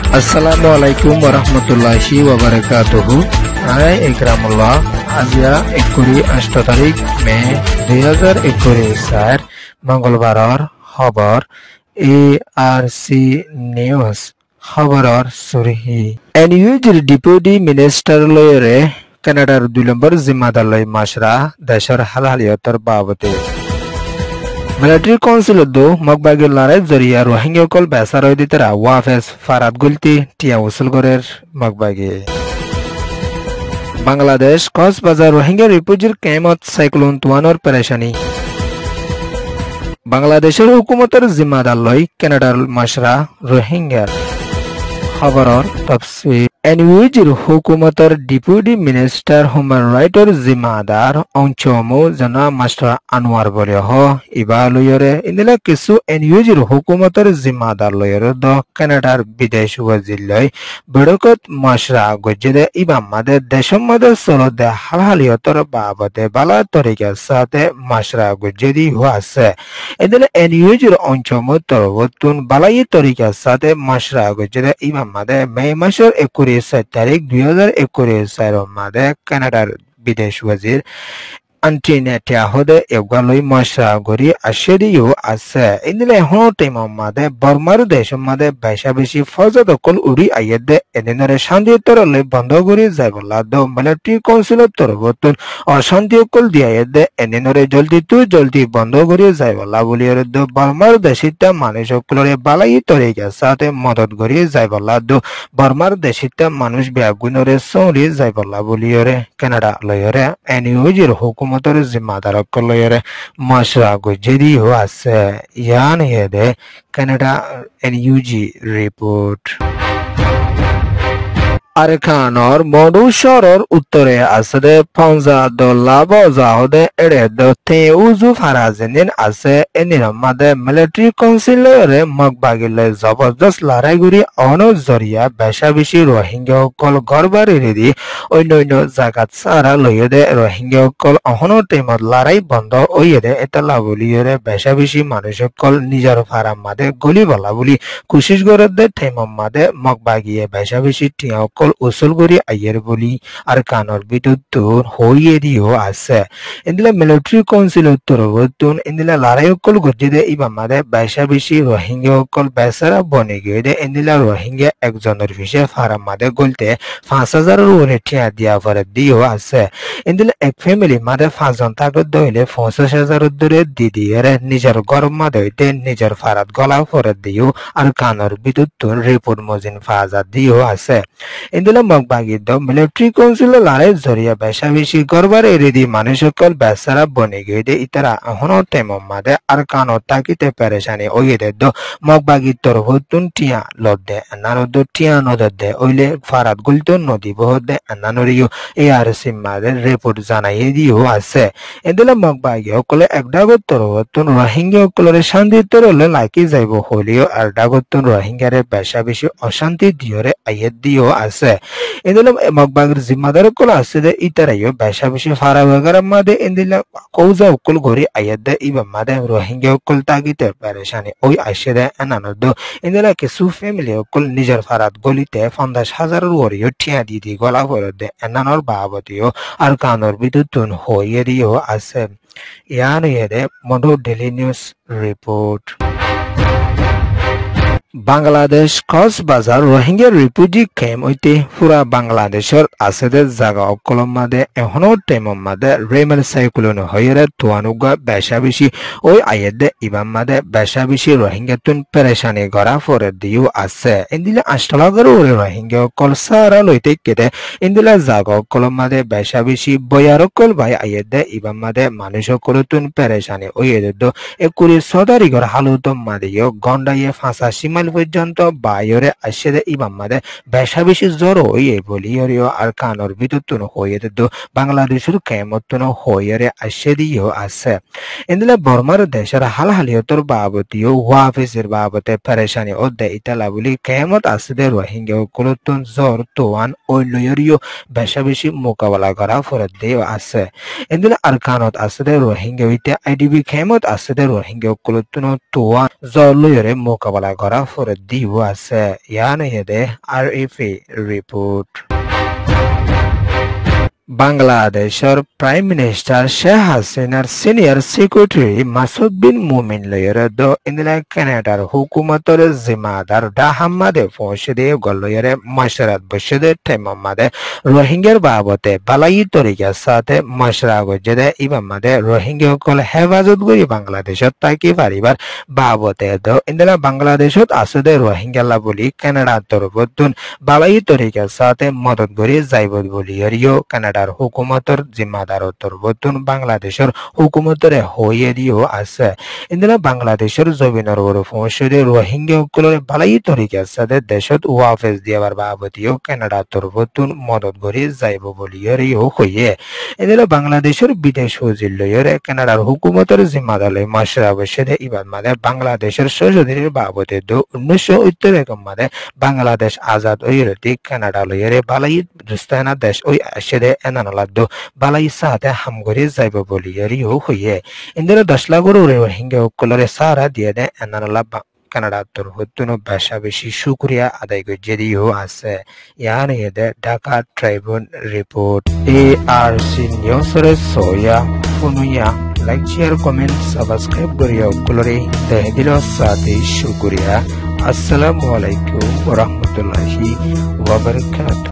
Assalamualaikum warahmatullahi wabarakatuh. Hai Ikramullah. Azia 8 তারিখ মে 2021 মঙ্গলবাৰৰ খবৰ ARC news খবৰৰ সুৰহি এনইউজিৰ ডিপুটি মিনিষ্টাৰলৈৰে কানাডাৰ 2 নম্বৰ জিম্মাদাৰলৈ মাছৰা দেশৰ হালহালিয়তৰ বাবতে মিলিটারি কাউন্সিল দো মগবাগির লড়াই জরিয়া রোহিঙ্গা কল বেসার দিতরা ওয়াফেস ফারাদ গুলতি টিয়া উসুল করের মগবাগি বাংলাদেশ কক্সবাজার রোহিঙ্গা রিফিউজির ক্যাম্পত সাইক্লোন তুয়ানোর পেরেশানি বাংলাদেশের হুকুমতের জিম্মাদার লই কানাডার মাসরা রোহিঙ্গার খবরের তফসিল এনইউজির হুকুমতের ডিপুটি মিনিস্টার হিউম্যান রাইটর জিম্মাদার অঞ্চমু জনা মাস্টার আনোয়ার বলে হ ইবা লয়রে ইনলা কিছু এনইউজির হুকুমতের জিম্মাদার লয়রে দ কানাডার বিদেশ ওয়াজির লয় বড়কত মাসরা গজদে ইবা মাদে দেশম মাদে সলদে হালহালিয়তর বাবদে বালা তরিকা সাথে মাসরা গজদি হওয়াছে এদিন এনইউজির অঞ্চমু তরবতুন বালাই তরিকা সাথে মাসরা গজদে ইবা মাদে মে মাসের 21 তারিখ 2021 মাদে কানাডার বিদেশ ওয়াজির আন্টিনেটিয়া হদে এগালই মাসরা গরি আশেদিও আছে ইনলে হন টাইম মাদে বর্মার দেশ মাদে বেশা বেশি ফজদ কল উড়ি আইদে এদিনরে শান্তি তরলে বন্ধ করি যাইবলা দ মিলিটারি কাউন্সিল তরবতুন অশান্তি কল দিয়াইদে এদিনরে জলদি বন্ধ করি যাইবলা বলিয়রে দ বর্মার দেশিতা মানুষ সকলরে বালাই তরিকা সাথে মদত করি যাইবলা দ বর্মার দেশিতা মানুষ ব্যাগুনরে সৌরি যাইবলা বলিয়রে কানাডা লয়রে এনইউজির হুকুম মতর জিম্মাদার কলয়রে মাসরা গজেদি আছে ইয়ান হেদে কানাডা এনইউজি রিপোর্ট আরকানর মডু শহরের উত্তরে আছে পঞ্জা দোলা বজাহদে এড়ে দতে উজু ফারাজেনিন আছে এনির মাদে মিলিটারি কাউন্সিলরে মগবাগিলে জবরদস্ত লড়াইগুড়ি অন জরিয়া বেশা বেশি রোহিঙ্গা কল গড়বাড়ি রেদি অন্য জায়গাত সারা লইদে রোহিঙ্গা কল অহন টাইমত লড়াই বন্ধ ওইদে এতলা বলিয়রে বেশা বেশি মানুষ কল নিজের ফারাম মাদে গলি বলা বলি কোশিশ করে দে টাইম মাদে মগবাগিয়ে বেশা বেশি টিয়া কল উসুল করি আইয়ের বলি আর কানর বিদ্যুৎ হইয়ে দিও আছে ইন্দিলা মিলিটারি কাউন্সিল তরবতুন ইন্দিলা লড়াই কল গজ্জিদে ইবা মাদে বেশা বেশি রোহিঙ্গা কল বেসারা বনে গিয়ে দে ইন্দিলা রোহিঙ্গা একজনের ফিসে ফারাম মাদে গলতে 5,000 ওরে টিয়া দিয়া পরে দিও আছে ইন্দিলা এক ফ্যামিলি মাদে 5 জন থাকত দইলে 50,000 ধরে দিদিয়েরে নিজের গরম মাদে হইতে নিজের ফারাত গলা পরে দিও আর কানর বিদ্যুৎ রিপোর্ট মজিন ফাজা দিও আছে ইন্দিলা মগবাগি দ মিলিটারি কাউন্সিল লড়াই জরিয়া বেশা বেশি গড়বার এরিদি মানুষ সকল বেসারা বনে গিয়ে দে ইতারা হন টাইম মাদে আর কানো তাকিতে পেরেশানি ওইদে দ মগবাগি তরবতুন টিয়া লদে নানদ টিয়া নদে ওইলে ফারাত গুলতো নদী বহদে নানরিও ARC মাদে রিপোর্ট জানাইয়ে দিও আছে ইন্দিলা মগবাগি সকলে একডাগত তরবতুন রোহিঙ্গা সকলরে শান্তি তরলে লাকি যাইব হলিও আর ডাগতুন রোহিঙ্গারে বেশা বেশি অশান্তি দিয়রে আইয়ে দিও আছে ইন্দিলা মগবাগির জিম্মাদার কল আছে দে ইতারাইও বেশা বেশি ফারা বাগার মাদে ইন্দিলা কৌজা উকুল গরি আইয়ে দে ইবা মাদে রোহিঙ্গা উকুল তাগিতে পেরেশানি ওই আসে দে আনানদ ইন্দিলা কিছু ফ্যামিলি উকুল নিজের ফারাত গলিতে 50,000 ওরিও টিয়া দি গলা করে দে এনানোর বাবতিও আর কানর বিদ্যুৎ হইয়ে দিও আছে ইয়ান ইয়েদে মডু daily news report Bangladesh Cox's Bazar Rohingya refugee camp হইতে পুরা বাংলাদেশের আছে জায়গা অকলম মাদে এখনো টাইম মাদে রেমেল সাইক্লোন হইরে তোয়ানুগা বেশা বেশি ওই আইদে ইবাম মাদে বেশা বেশি রোহিঙ্গা তুন পেরেশানি গড়া ফরে দিও আছে ইন্দিলা আষ্টলাগর ওরে রোহিঙ্গা কল সারা লইতে কেদে ইন্দিলা জায়গা অকলম মাদে বেশা বেশি বয়ারকল ভাই আইদে ইবাম মাদে মানুষ কলতুন পেরেশানি ওই এদ একুরি সদারিগর হালুতম মাদিও গন্ডাইয়ে ফাঁসা মাইল পর্যন্ত বাইরে আসে দে ইবাম মাদে বেশা বেশি জ্বর হইয়ে বলিয়রিও আর কানর বিদ্যুৎ হইয়ে দে বাংলাদেশের কেমতন হইয়ে আসে দিও আছে ইন্দিলা বর্মার দেশের হালহালিয়তর বাবতিও ওয়াফিসের বাবতে পেরেশানি ও দে ইতালা বলি কেমত আছে দে রোহিঙ্গা কুলতুন জ্বর তোয়ান ওই লয়রিও বেশা বেশি মোকাবেলা করা ফরত দিও আছে ইন্দিলা আর কানত আছে দে রোহিঙ্গা হইতে আইডিবি কেমত আছে দে রোহিঙ্গা কুলতুন তোয়ান জ্বর লয়রে মোকাবেলা করা ফরত করে দিও আছে ইয়ান হেদে RFA রিপোর্ট বাংলাদেশের প্রাইম মিনিস্টার শেখ হাসিনার সিনিয়র সেক্রেটারি মাসুদ বিন মুমিন লয়রে দ ইন্দলা কানাডার হুকুমতের জিম্মাদার ডাহাম্মাদে ফৌশদে গলয়রে মশরাত বশদে টেমামাদে রোহিঙ্গার বাবতে বালাই তরিকার সাথে মশরা গজদে ইবামাদে রোহিঙ্গা কল হেফাজত করি বাংলাদেশত তাকি পারিবার বাবতে দ ইন্দলা বাংলাদেশত আসদে রোহিঙ্গালা বলি কানাডা তরফতুন বালাই তরিকার সাথে মদত করি যাইবত বলি এরিও কানাডা হুকুমতের জিম্মাদারর তরফতুন বাংলাদেশের হুকুমতের হইয়ে দিও আছে ইন্দলা বাংলাদেশের জমিনের ওপর ফৌশদে রোহিঙ্গা সকলের বালাই তরিকার সাথে দেশত ওয়াফেজ দিয়াবার বাবতিও কানাডা তরফতুন মদত করি যাইব বলিও হইয়ে ইন্দলা বাংলাদেশের বিদেশ সচিব লয়রে কানাডার হুকুমতের জিম্মাদারে মশরা বসেদে ইবাদ মাদে বাংলাদেশের সংসদের বাবতে 1971 মাদে বাংলাদেশ আজাদ হইরতি কানাডা লয়রে বালাই দস্তানা দেশ ওই আসেদে এনানলাদ্দো বালাই সাথে হামগরি যাইব বলিও হইয়ে ইন্দলা 10 লাখ রোহিঙ্গা সকলের সারা দিয়ে দে এনানলা কানাডা তরফতুন বেশি শুক্রিয়া আদায় করিও আছে ইয়ান হেদে ঢাকা ট্রাইবুন রিপোর্ট ARC নিউজের সোয়া ফুনুয়া লাইক শেয়ার কমেন্ট সাবস্ক্রাইব করিয়া সকলরে দেহদিল সাথে শুক্রিয়া আসসালামু আলাইকুম ওয়া রাহমাতুল্লাহি ওয়া বারাকাতুহু।